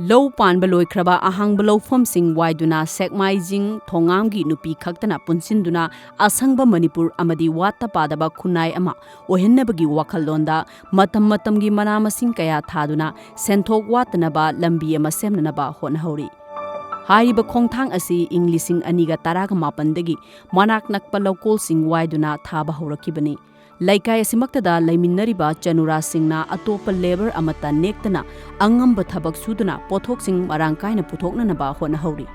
Low pan baloi kraba ahang below from sing waiduna sekmaijin thongamgi nupi khaktana punsinduna asangba Manipur amadi wata padaba khunai ama ohennabagi wakhallonda matam matamgi manamasing kaya thaduna senthok watanaba lambi ama semnanaba honhori. Hariba khongthang asi ing lising aniga taraga mapandagi manak nakpa lokol sing waiduna thaba horakibani. Laikai asimaktada laiminariba chanura singna atopa labor amata nektana angamba thabak suduna pothok sing marangkaina puthoknanaba honahori.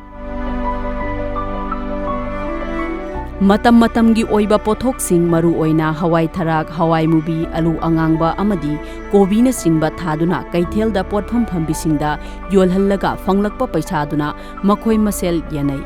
Matam matamgi oiba pothok sing maru oina hawai tharak hawai mubi alu angangba amadi kobina singba thaduna kaithelda potpham phambisingda yolhallaga fanglakpa paisaduna makhoi masel yanai.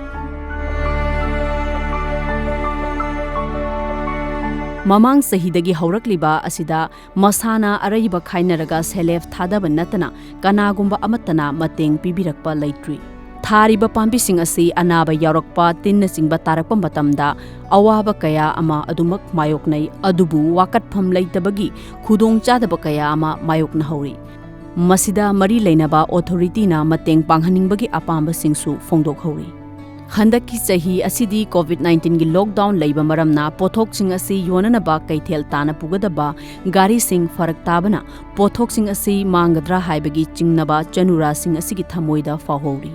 Mamang sahidagi haurakliba asida masana araiba khainaraga selef thadaba natana kanagumba amatana mateng pibirakpa leitri. Thariba pambising asi anaba yarakpa tinna singba tarakpa matamda awaba kaya ama adumak mayoknai adubu wakatpham leitabagi khudong chadaba kaya ama mayokna hauri. Masida mari leinaba authority na mateng panghaningbagi apamba singsu fongdok hauri. Handaki sahi asidi COVID-19 gi lockdown leiba maramna pothok sing asi yonanaba kaithel tana pugadaba gari sing farak tabana pothok sing asi mangadra haibagi chingnaba chanura sing asigi thamoida fahori.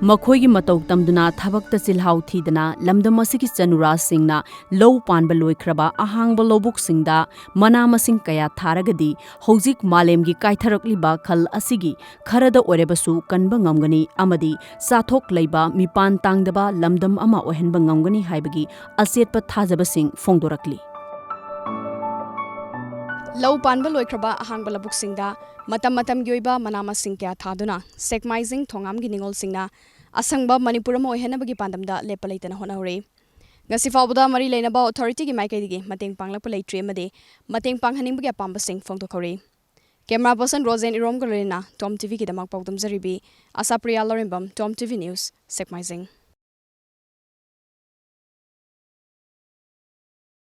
Makhoigi matau tamduna thabakta silhau thidana lamdam asigi chanura singna low panba loikraba ahangba lobuk singda mana masing kaya tharagadi hojik malemgi kaitharakliba khal asigi kharada orebasu kanba ngamgani amadi sathok leiba mipan tangdaba lamdam ama ohenba ngamgani haibagi asetpa thajaba sing fongdorakli. Low panba loikraba ahangba labuk singda matam gyoiba manama sing kya thaduna sekmaijin thongamgi ningol singna asangba Manipur mo ohenabagi pandamda lepalaitana honahori. Ngasi fawbada mari leinaba authority gi maikaidigi mateng panglakpa leitri amade mateng panghaningbagi apamba sing fongdokhori. Camera person Rosen Irom Galena TOMTV ki damak pawdam zaribi Asapriya Lorimbam TOMTV News Sekmaijin.